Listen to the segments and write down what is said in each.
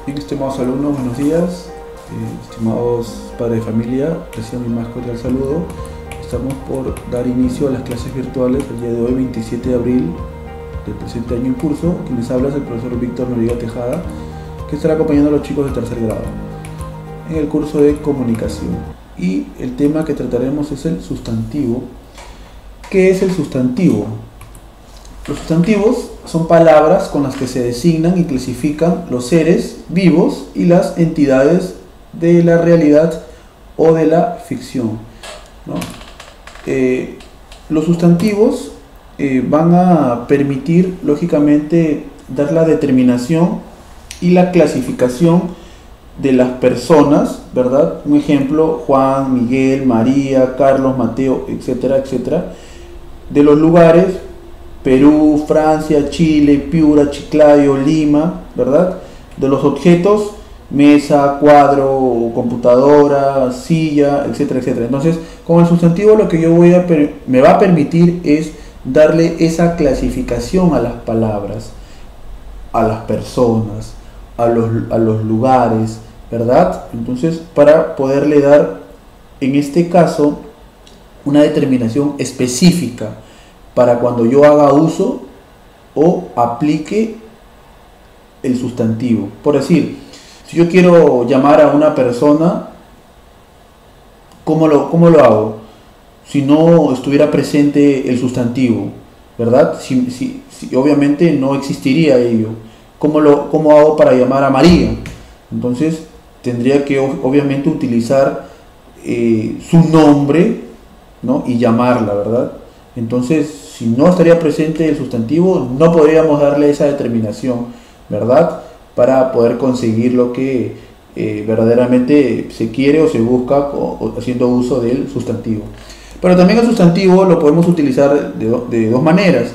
Bien, estimados alumnos, buenos días. Estimados padres de familia, reciban mi más cordial saludo. Estamos por dar inicio a las clases virtuales el día de hoy, 27 de abril del presente año en curso. Quien les habla es el profesor Víctor Noriega Tejada, que estará acompañando a los chicos de tercer grado en el curso de comunicación. Y el tema que trataremos es el sustantivo. ¿Qué es el sustantivo? Los sustantivos son palabras con las que se designan y clasifican los seres vivos y las entidades de la realidad o de la ficción, ¿no? Los sustantivos van a permitir, lógicamente, dar la determinación y la clasificación de las personas, ¿verdad? Un ejemplo: Juan, Miguel, María, Carlos, Mateo, etcétera, etcétera. De los lugares: Perú, Francia, Chile, Piura, Chiclayo, Lima, ¿verdad? De los objetos: mesa, cuadro, computadora, silla, etcétera, etcétera. Entonces, con el sustantivo lo que yo me va a permitir es darle esa clasificación a las palabras, a las personas, a los lugares, ¿verdad? Entonces, para poderle dar, en este caso, una determinación específica para cuando yo haga uso o aplique el sustantivo. Por decir, si yo quiero llamar a una persona, ¿cómo lo hago? Si no estuviera presente el sustantivo, ¿verdad? Si obviamente no existiría ello. ¿Cómo hago para llamar a María? Entonces tendría que obviamente utilizar su nombre, ¿no? Y llamarla, ¿verdad? Entonces, si no estaría presente el sustantivo, no podríamos darle esa determinación, ¿verdad? Para poder conseguir lo que verdaderamente se quiere o se busca haciendo uso del sustantivo. Pero también el sustantivo lo podemos utilizar de dos maneras.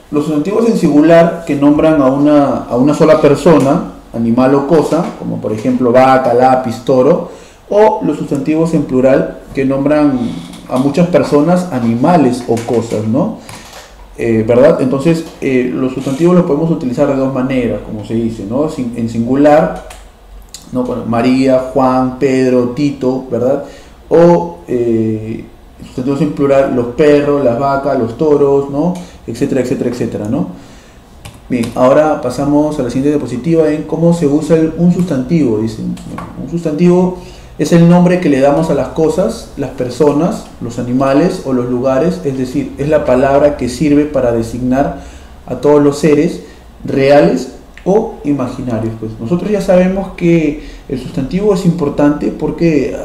Los sustantivos en singular, que nombran a una sola persona, animal o cosa, como por ejemplo vaca, lápiz, toro, o los sustantivos en plural, que nombran a muchas personas, animales o cosas, ¿no? ¿Verdad? Entonces, los sustantivos los podemos utilizar de dos maneras, como se dice, ¿no? En singular, ¿no? Bueno, María, Juan, Pedro, Tito, ¿verdad? O sustantivos en plural: los perros, las vacas, los toros, ¿no? Etcétera, etcétera, etcétera, ¿no? Bien, ahora pasamos a la siguiente diapositiva en cómo se usa un sustantivo. Dicen, un sustantivo es el nombre que le damos a las cosas, las personas, los animales o los lugares, es decir, es la palabra que sirve para designar a todos los seres reales o imaginarios. Pues nosotros ya sabemos que el sustantivo es importante porque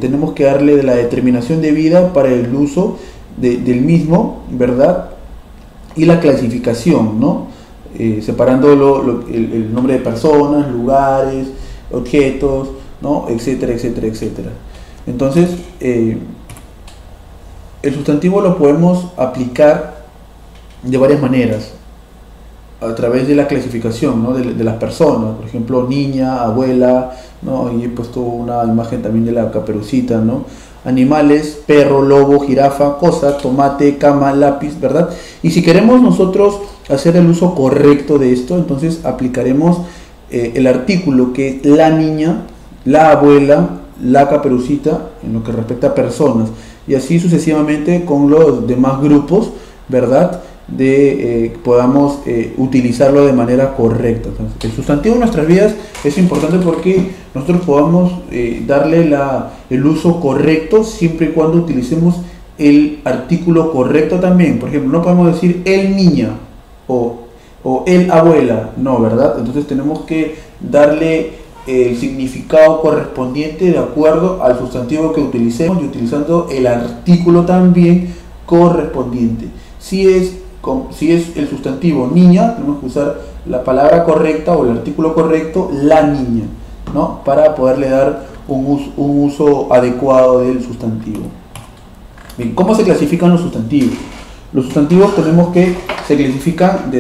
tenemos que darle la determinación debida para el uso del mismo, ¿verdad? Y la clasificación, ¿no? Separando el nombre de personas, lugares, objetos, ¿no? Etcétera, etcétera, etcétera. Entonces, el sustantivo lo podemos aplicar de varias maneras, a través de la clasificación, ¿no? de las personas, por ejemplo, niña, abuela, ¿no? Y he puesto una imagen también de la Caperucita, ¿no? Animales: perro, lobo, jirafa, cosa, tomate, cama, lápiz, ¿verdad? Y si queremos nosotros hacer el uso correcto de esto, entonces aplicaremos el artículo, que es la niña, la abuela, la Caperucita, en lo que respecta a personas, y así sucesivamente con los demás grupos, ¿verdad? Podamos utilizarlo de manera correcta. Entonces, el sustantivo en nuestras vidas es importante porque nosotros podamos darle el uso correcto siempre y cuando utilicemos el artículo correcto también. Por ejemplo, no podemos decir el niña o el abuela, no, ¿verdad? Entonces tenemos que darle el significado correspondiente de acuerdo al sustantivo que utilicemos y utilizando el artículo también correspondiente. Si es el sustantivo niña, tenemos que usar la palabra correcta o el artículo correcto, la niña, ¿no? Para poderle dar un uso adecuado del sustantivo. Bien, ¿cómo se clasifican los sustantivos? Los sustantivos tenemos que se clasifican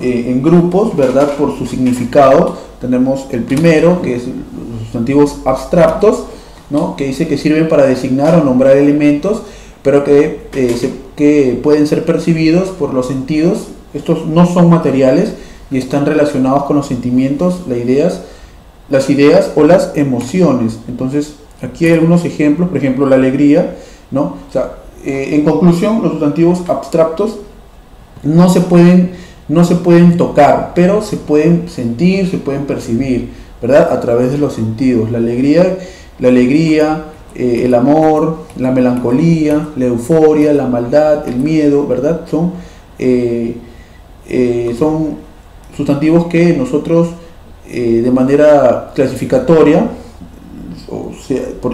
en grupos, ¿verdad? Por su significado. Tenemos el primero, que es los sustantivos abstractos, ¿no? Que dice que sirven para designar o nombrar elementos, pero que pueden ser percibidos por los sentidos. Estos no son materiales y están relacionados con los sentimientos, las ideas o las emociones. Entonces, aquí hay algunos ejemplos, por ejemplo, la alegría, ¿no? O sea, en conclusión, los sustantivos abstractos no se pueden tocar, pero se pueden sentir, se pueden percibir, ¿verdad? A través de los sentidos. La alegría, el amor, la melancolía, la euforia, la maldad, el miedo, ¿verdad? Son sustantivos que nosotros de manera clasificatoria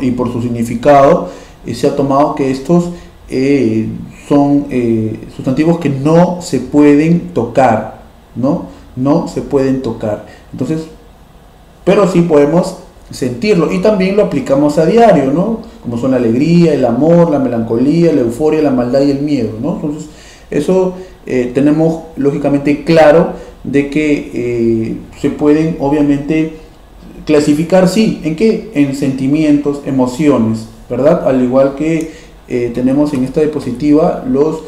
y por su significado se ha tomado que estos son sustantivos que no se pueden tocar, no se pueden tocar. Entonces, pero sí podemos sentirlo y también lo aplicamos a diario, ¿no? Como son la alegría, el amor, la melancolía, la euforia, la maldad y el miedo, ¿no? Entonces, eso tenemos lógicamente claro de que se pueden obviamente clasificar, sí, ¿en qué? En sentimientos, emociones, ¿verdad? Al igual que tenemos en esta diapositiva los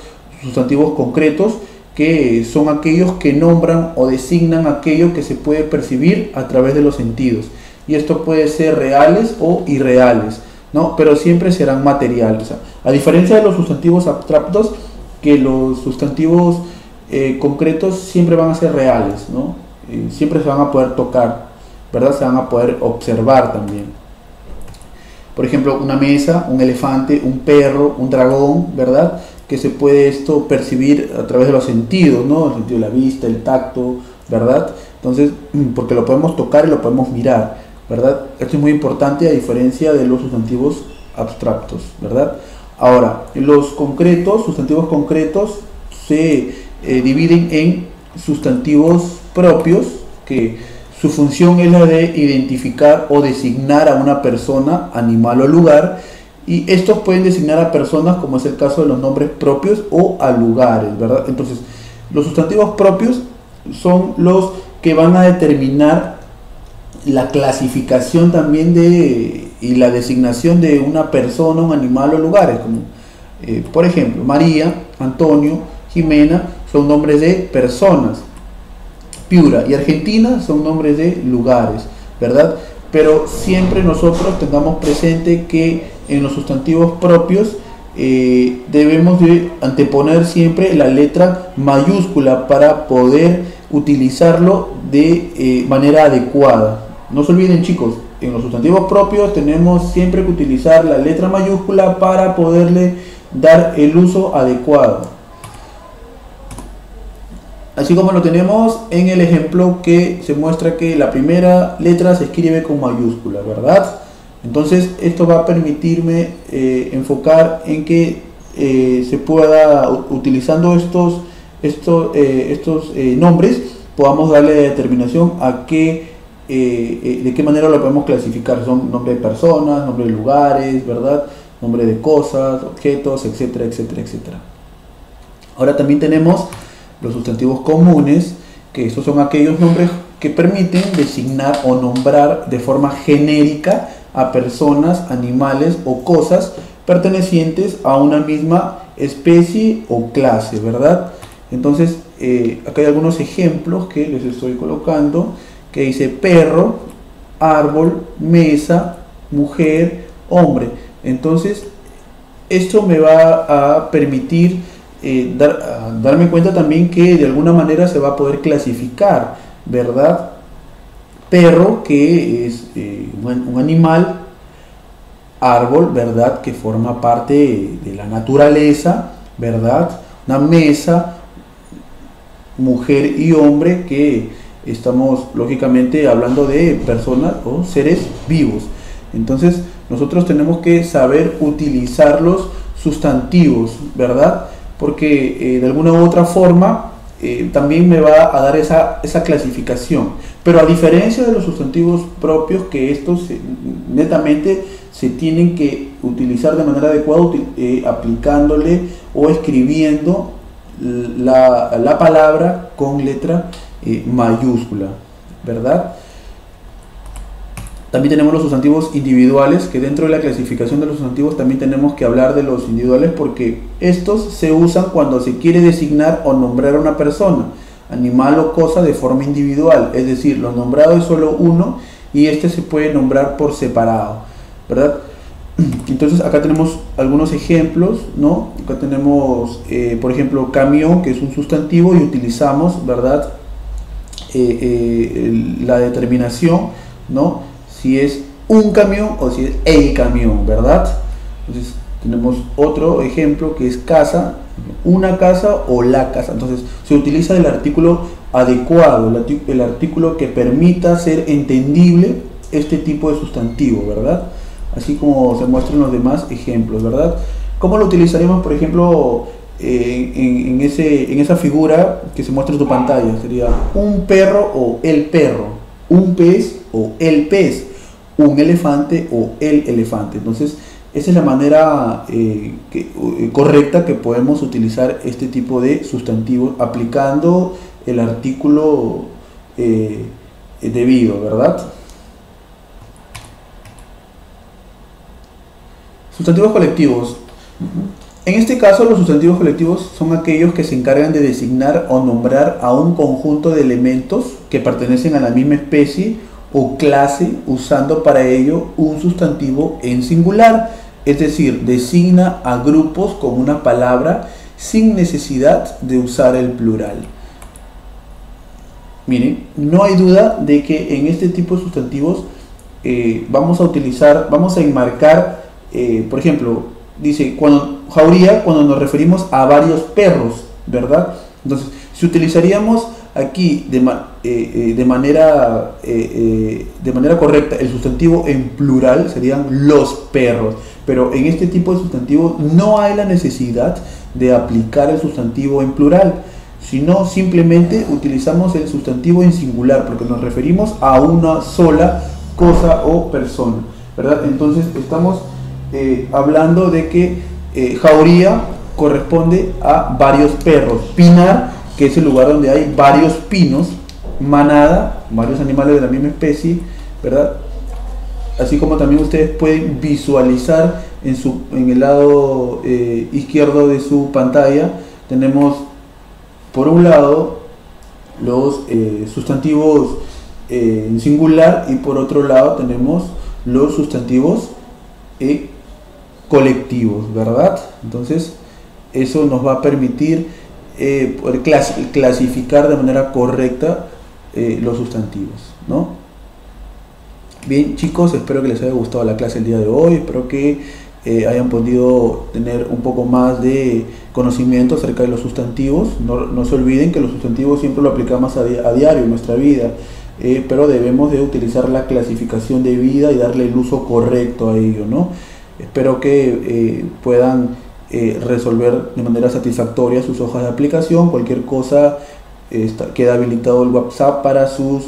sustantivos concretos, que son aquellos que nombran o designan aquello que se puede percibir a través de los sentidos. Y esto puede ser reales o irreales, ¿no? Pero siempre serán materiales. O sea, a diferencia de los sustantivos abstractos, que los sustantivos concretos siempre van a ser reales, ¿no? Siempre se van a poder tocar, ¿verdad? Se van a poder observar también. Por ejemplo, una mesa, un elefante, un perro, un dragón, ¿verdad? Que se puede esto percibir a través de los sentidos, ¿no? El sentido de la vista, el tacto, ¿verdad? Entonces, porque lo podemos tocar y lo podemos mirar, ¿verdad? Esto es muy importante a diferencia de los sustantivos abstractos, ¿verdad? Ahora, los concretos, sustantivos concretos, se dividen en sustantivos propios, que su función es la de identificar o designar a una persona, animal o lugar, y estos pueden designar a personas, como es el caso de los nombres propios, o a lugares, ¿verdad? Entonces, los sustantivos propios son los que van a determinar la clasificación también y la designación de una persona, un animal o lugares, como por ejemplo, María, Antonio, Jimena son nombres de personas, Piura y Argentina son nombres de lugares, ¿verdad? Pero siempre nosotros tengamos presente que en los sustantivos propios debemos de anteponer siempre la letra mayúscula para poder utilizarlo de manera adecuada. No se olviden, chicos, en los sustantivos propios tenemos siempre que utilizar la letra mayúscula para poderle dar el uso adecuado. Así como lo tenemos en el ejemplo que se muestra que la primera letra se escribe con mayúscula, ¿verdad? Entonces esto va a permitirme enfocar en que se pueda, utilizando estos nombres, podamos darle determinación a de qué manera lo podemos clasificar. Son nombre de personas, nombre de lugares, ¿verdad? Nombre de cosas, objetos, etcétera, etcétera, etcétera. Ahora también tenemos los sustantivos comunes, que estos son aquellos nombres que permiten designar o nombrar de forma genérica a personas, animales o cosas pertenecientes a una misma especie o clase, ¿verdad? Entonces, acá hay algunos ejemplos que les estoy colocando, que dice perro, árbol, mesa, mujer, hombre. Entonces, esto me va a permitir darme cuenta también que de alguna manera se va a poder clasificar, ¿verdad? Perro, que es un animal; árbol, ¿verdad?, que forma parte de la naturaleza, ¿verdad? Una mesa; mujer y hombre, que estamos lógicamente hablando de personas o seres vivos. Entonces nosotros tenemos que saber utilizar los sustantivos, ¿verdad? Porque de alguna u otra forma también me va a dar esa clasificación. Pero a diferencia de los sustantivos propios, que estos netamente se tienen que utilizar de manera adecuada, aplicándole o escribiendo la palabra con letra mayúscula, ¿verdad? También tenemos los sustantivos individuales, que dentro de la clasificación de los sustantivos también tenemos que hablar de los individuales, porque estos se usan cuando se quiere designar o nombrar a una persona, animal o cosa de forma individual, es decir, lo nombrado es solo uno y este se puede nombrar por separado, ¿verdad? Entonces acá tenemos algunos ejemplos, ¿no? Acá tenemos, por ejemplo, camión, que es un sustantivo, y utilizamos, ¿verdad? La determinación, ¿no? Si es un camión o si es el camión, ¿verdad? Entonces tenemos otro ejemplo que es casa, una casa o la casa. Entonces se utiliza el artículo adecuado, el artículo que permita ser entendible este tipo de sustantivo, ¿verdad? Así como se muestran los demás ejemplos, ¿verdad? ¿Cómo lo utilizaríamos, por ejemplo, en esa figura que se muestra en tu pantalla? Sería un perro o el perro, un pez o el pez, un elefante o el elefante. Entonces, esa es la manera correcta que podemos utilizar este tipo de sustantivos aplicando el artículo debido, ¿verdad? Sustantivos colectivos. En este caso, los sustantivos colectivos son aquellos que se encargan de designar o nombrar a un conjunto de elementos que pertenecen a la misma especie o clase, usando para ello un sustantivo en singular, es decir, designa a grupos con una palabra sin necesidad de usar el plural. Miren, no hay duda de que en este tipo de sustantivos vamos a enmarcar, por ejemplo, dice jauría cuando nos referimos a varios perros, ¿verdad? Entonces, si utilizaríamos aquí de manera correcta el sustantivo en plural, serían los perros, pero en este tipo de sustantivos no hay la necesidad de aplicar el sustantivo en plural, sino simplemente utilizamos el sustantivo en singular porque nos referimos a una sola cosa o persona, ¿verdad? Entonces estamos hablando de que jauría corresponde a varios perros, pinar, que es el lugar donde hay varios pinos, manada, varios animales de la misma especie, ¿verdad? Así como también ustedes pueden visualizar en el lado izquierdo de su pantalla, tenemos por un lado los sustantivos en singular y por otro lado tenemos los sustantivos colectivos, ¿verdad? Entonces eso nos va a permitir poder clasificar de manera correcta los sustantivos, ¿no? Bien, chicos, espero que les haya gustado la clase el día de hoy, espero que hayan podido tener un poco más de conocimiento acerca de los sustantivos. No se olviden que los sustantivos siempre lo aplicamos a diario en nuestra vida, pero debemos de utilizar la clasificación debida y darle el uso correcto a ello, ¿no? Espero que puedan resolver de manera satisfactoria sus hojas de aplicación. Cualquier cosa, queda habilitado el WhatsApp para sus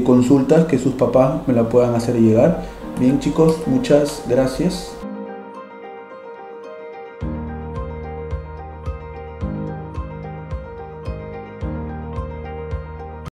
consultas, que sus papás me la puedan hacer llegar. Bien, chicos, muchas gracias.